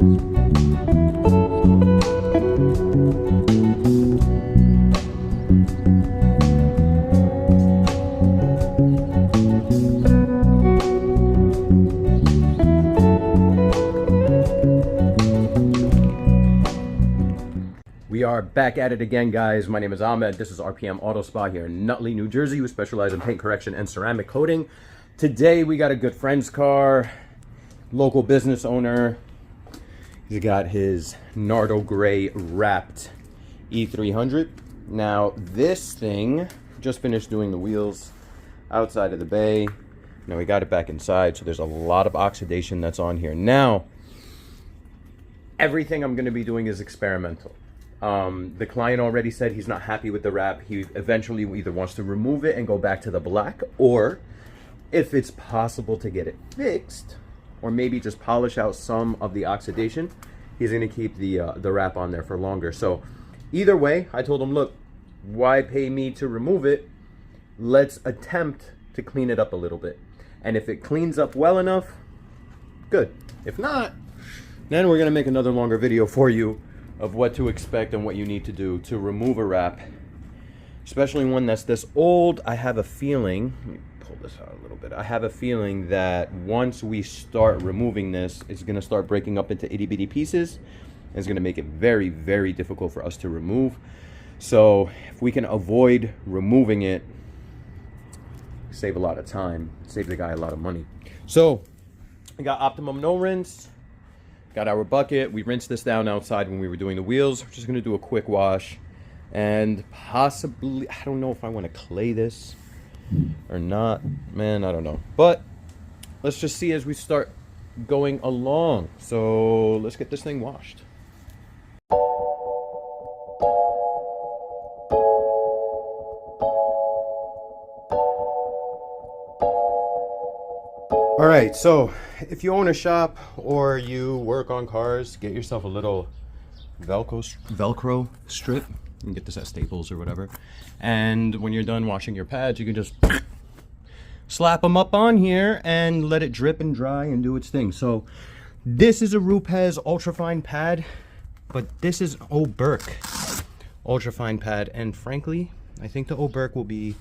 We are back at it again, guys. My name is Ahmed. This is RPM Auto Spa here in Nutley, New Jersey. We specialize in paint correction and ceramic coating. Today, we got a good friend's car, local business owner. He's got his Nardo Gray wrapped E300. Now, this thing just finished doing the wheels outside of the bay. Now, we got it back inside, so there's a lot of oxidation that's on here. Now, everything I'm going to be doing is experimental. The client already said he's not happy with the wrap. He eventually either wants to remove it and go back to the black, or if it's possible to get it fixed, or maybe just polish out some of the oxidation, he's going to keep the wrap on there for longer. So either way, I told him, look, why pay me to remove it? Let's attempt to clean it up a little bit. And if it cleans up well enough, good. If not, then we're going to make another longer video for you of what to expect and what you need to do to remove a wrap, especially one that's this old. I have a feeling, let me pull this out a little bit. I have a feeling that once we start removing this, it's gonna start breaking up into itty bitty pieces. And it's gonna make it very, very difficult for us to remove. So if we can avoid removing it, save a lot of time, save the guy a lot of money. So we got optimum no rinse. Got our bucket. We rinsed this down outside when we were doing the wheels. We're just going to do a quick wash. And possibly, I don't know if I want to clay this or not. Man, I don't know. But let's just see as we start going along. So let's get this thing washed. All right, so if you own a shop or you work on cars, get yourself a little Velcro strip. You can get this at Staples or whatever. And when you're done washing your pads, you can just slap them up on here and let it drip and dry and do its thing. So this is a Rupes ultrafine pad, but this is Oberk ultrafine pad. And frankly, I think the Oberk will be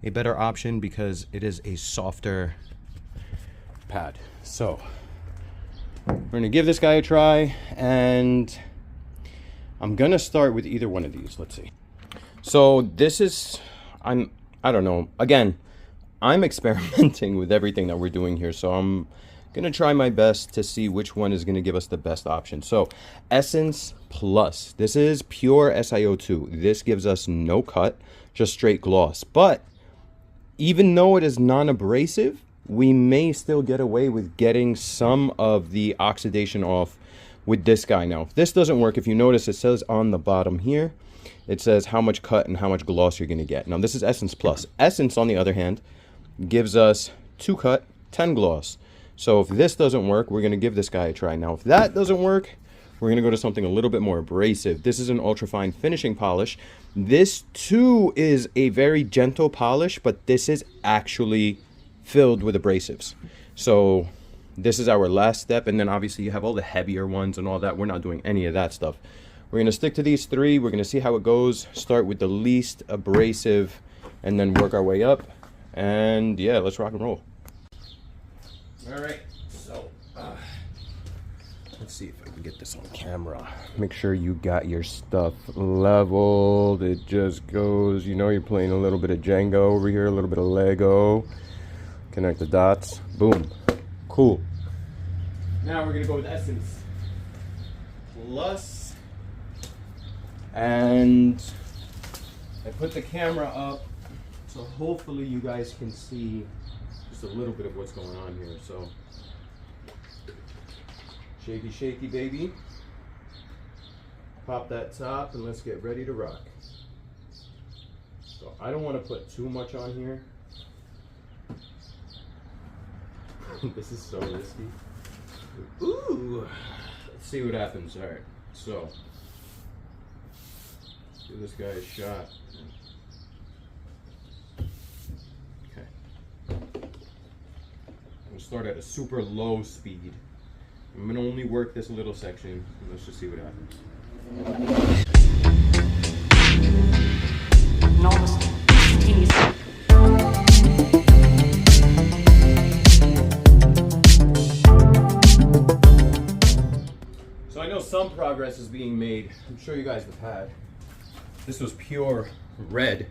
a better option because it is a softer pad. So we're gonna give this guy a try, and I'm gonna start with either one of these. Let's see. So this is, I don't know, again, I'm experimenting with everything that we're doing here, so I'm gonna try my best to see which one is gonna give us the best option. So Essence Plus, this is pure SiO2. This gives us no cut, just straight gloss. But even though it is non-abrasive, we may still get away with getting some of the oxidation off with this guy. Now, if this doesn't work, if you notice, it says on the bottom here, it says how much cut and how much gloss you're going to get. Now, this is Essence Plus. Essence, on the other hand, gives us 2 cut, 10 gloss. So if this doesn't work, we're going to give this guy a try. Now, if that doesn't work, we're going to go to something a little bit more abrasive. This is an ultrafine finishing polish. This, too, is a very gentle polish, but this is actually filled with abrasives. So this is our last step, and then obviously you have all the heavier ones and all that. We're not doing any of that stuff. We're going to stick to these 3. We're going to see how it goes, start with the least abrasive, and then work our way up. And yeah, let's rock and roll. All right, so let's see if I can get this on camera. Make sure you got your stuff leveled. It just goes, you know, you're playing a little bit of Jenga over here, a little bit of Lego. Connect the dots. Boom. Cool. Now we're going to go with Essence Plus. And I put the camera up so hopefully you guys can see just a little bit of what's going on here. So shaky, shaky, baby. Pop that top and let's get ready to rock. So I don't want to put too much on here. This is so risky. Ooh, let's see what happens. All right, so give this guy a shot. Okay, I'm gonna start at a super low speed I'm gonna only work this little section. Let's just see what happens. So I know some progress is being made. I'll show you guys the pad. This was pure red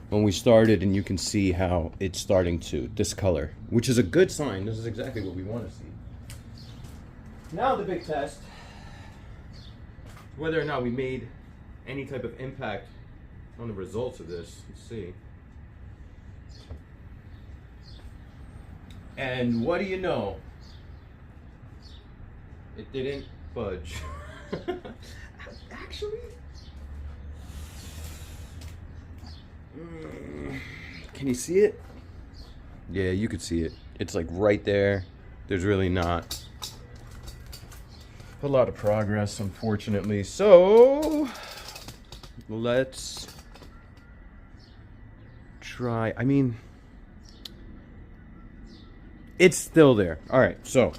when we started, and you can see how it's starting to discolor, which is a good sign. This is exactly what we want to see. Now the big test, whether or not we made any type of impact on the results of this. Let's see. And what do you know? It didn't budge. Actually, can you see it? Yeah, you could see it. It's like right there. There's really not a lot of progress, unfortunately. So let's try. I mean, it's still there. All right, so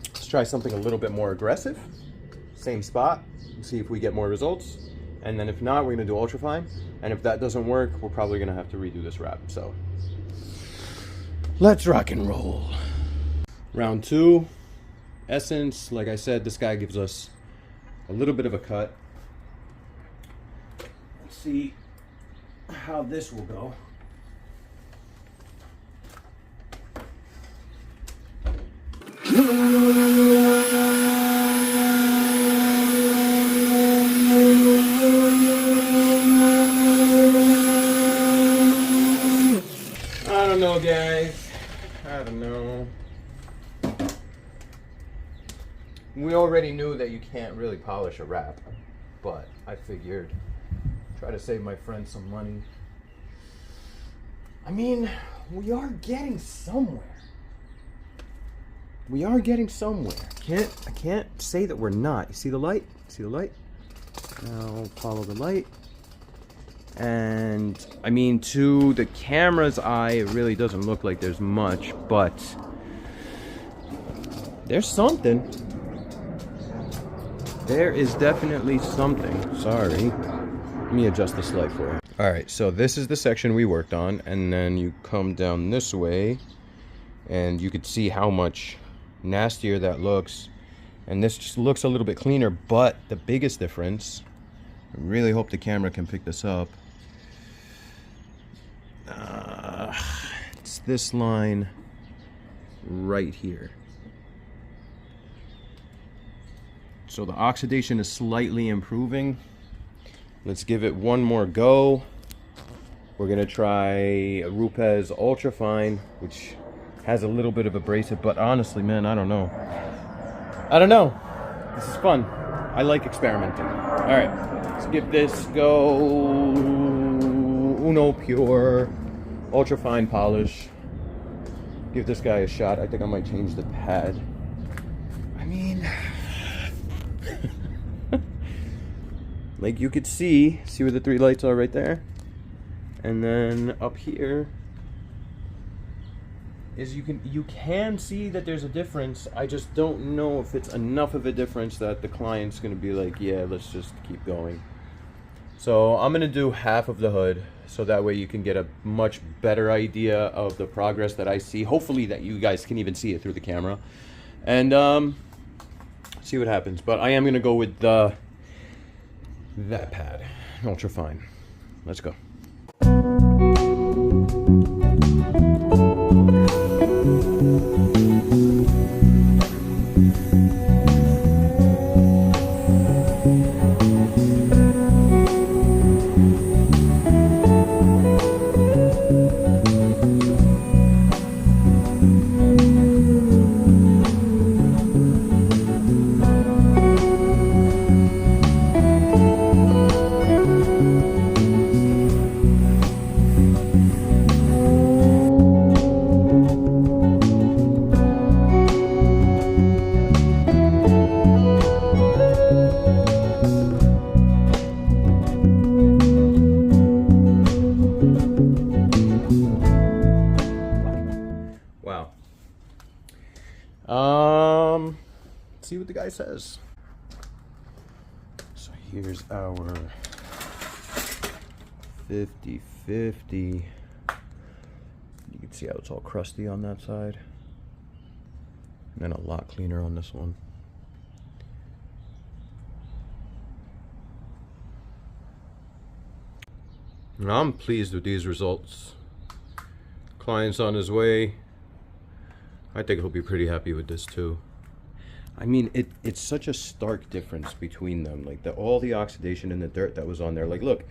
let's try something a little bit more aggressive. Same spot, see if we get more results. And then if not, we're gonna do ultrafine. And if that doesn't work, we're probably gonna have to redo this wrap. So let's rock and roll. Round 2, essence. Like I said, this guy gives us a little bit of a cut. Let's see how this will go. I don't know, guys. I don't know. We already knew that you can't really polish a wrap, but I figured try to save my friend some money. I mean, we are getting somewhere. We are getting somewhere. I can't say that we're not. You see the light? See the light? Now follow the light. And I mean, to the camera's eye, it really doesn't look like there's much, but there's something. There is definitely something. Sorry. Let me adjust this light for you. Alright, so this is the section we worked on, and then you come down this way, and you could see how much nastier that looks. And this just looks a little bit cleaner, but the biggest difference, I really hope the camera can pick this up, it's this line right here. So the oxidation is slightly improving. Let's give it one more go. We're gonna try a Rupes Ultrafine, which has a little bit of abrasive, but honestly, man, I don't know. I don't know. This is fun. I like experimenting. All right, let's give this go. Uno Pure Ultrafine Polish. Give this guy a shot. I think I might change the pad. I mean, like you could see where the 3 lights are right there, and then up here is you can see that there's a difference. I just don't know if it's enough of a difference that the client's gonna be like, yeah, let's just keep going. So I'm gonna do half of the hood, so that way you can get a much better idea of the progress that I see. Hopefully that you guys can even see it through the camera, and see what happens. But I am gonna go with that pad, Ultrafine. Let's go. see what the guy says. So here's our 50/50. You can see how it's all crusty on that side. And then a lot cleaner on this one. And I'm pleased with these results. Client's on his way. I think he'll be pretty happy with this too. I mean, it's such a stark difference between them. Like all the oxidation and the dirt that was on there. Like, look,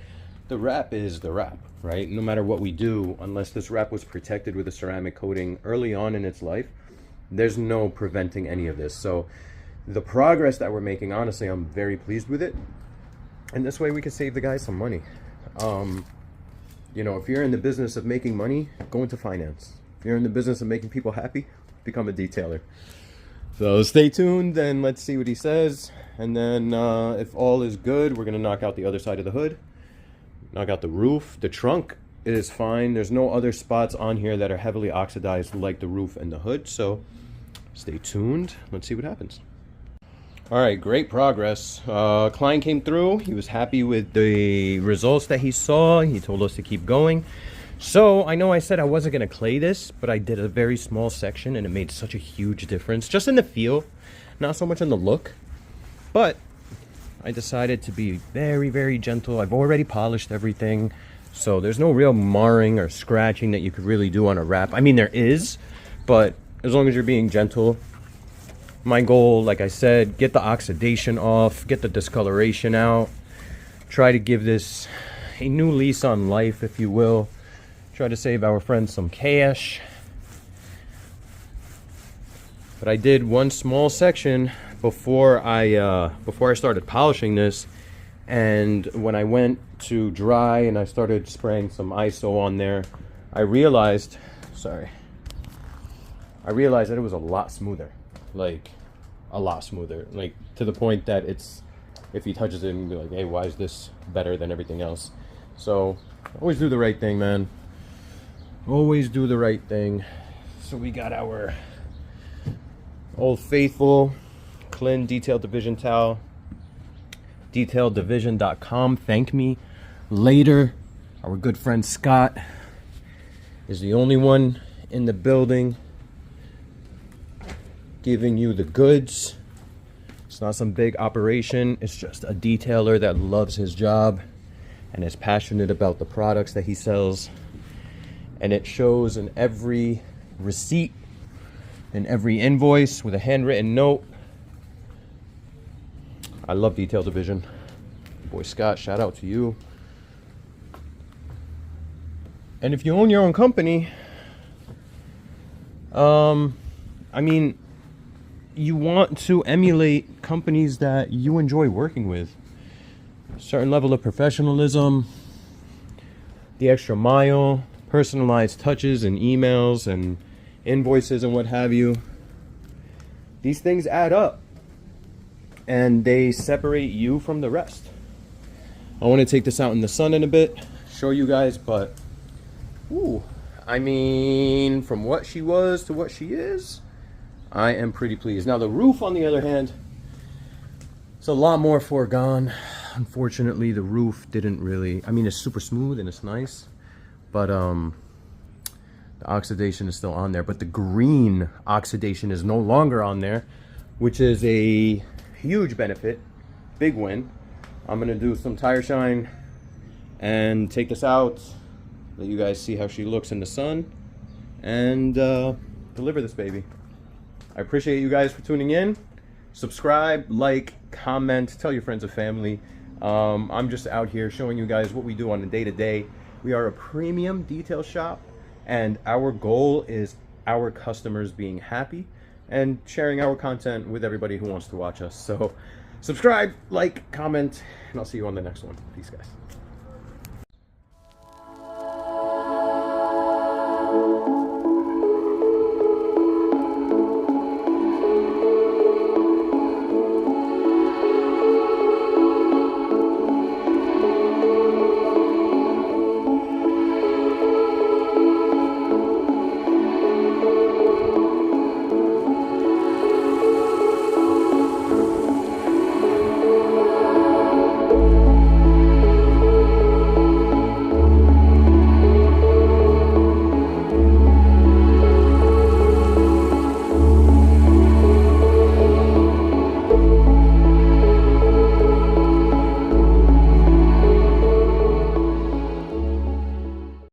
the wrap is the wrap, right? No matter what we do, unless this wrap was protected with a ceramic coating early on in its life, there's no preventing any of this. So the progress that we're making, honestly, I'm very pleased with it. And this way we can save the guys some money. You know, if you're in the business of making money, go into finance. If you're in the business of making people happy, become a detailer. So stay tuned and let's see what he says. And then if all is good, we're gonna knock out the other side of the hood, knock out the roof. The trunk is fine. There's no other spots on here that are heavily oxidized like the roof and the hood. So stay tuned. Let's see what happens. All right, great progress. Client came through. He was happy with the results that he saw. He told us to keep going. So I know I said I wasn't gonna clay this, but I did a very small section and it made such a huge difference, just in the feel, not so much in the look. But I decided to be very, very gentle. I've already polished everything, so there's no real marring or scratching that you could really do on a wrap. I mean, there is, but as long as you're being gentle. My goal, like I said, get the oxidation off, get the discoloration out, try to give this a new lease on life, if you will. Try to save our friends some cash. But I did one small section before I started polishing this, and when I went to dry and I started spraying some ISO on there, I realized that it was a lot smoother. Like a lot smoother, like to the point that it's, if he touches it and be like, hey, why is this better than everything else? So always do the right thing, man. Always do the right thing. So we got our Old Faithful Clean Detail Division towel. DetailDivision.com. Thank me later. Our good friend Scott is the only one in the building giving you the goods. It's not some big operation. It's just a detailer that loves his job and is passionate about the products that he sells. And it shows in every receipt, in every invoice with a handwritten note. I love Detail Division. Boy Scott, shout out to you. And if you own your own company, I mean, you want to emulate companies that you enjoy working with. A certain level of professionalism, the extra mile, personalized touches and emails and invoices and what have you. These things add up and they separate you from the rest. I want to take this out in the sun in a bit, show you guys, but ooh, I mean, from what she was to what she is, I am pretty pleased. Now the roof, on the other hand, it's a lot more foregone. Unfortunately, the roof didn't really, I mean, it's super smooth and it's nice, but the oxidation is still on there. But the green oxidation is no longer on there, which is a huge benefit, big win. I'm gonna do some tire shine and take this out, let you guys see how she looks in the sun, and deliver this baby. I appreciate you guys for tuning in. Subscribe, like, comment, tell your friends and family. I'm just out here showing you guys what we do on a day-to-day. We are a premium detail shop, and our goal is our customers being happy and sharing our content with everybody who wants to watch us. So subscribe, like, comment, and I'll see you on the next one. Peace, guys.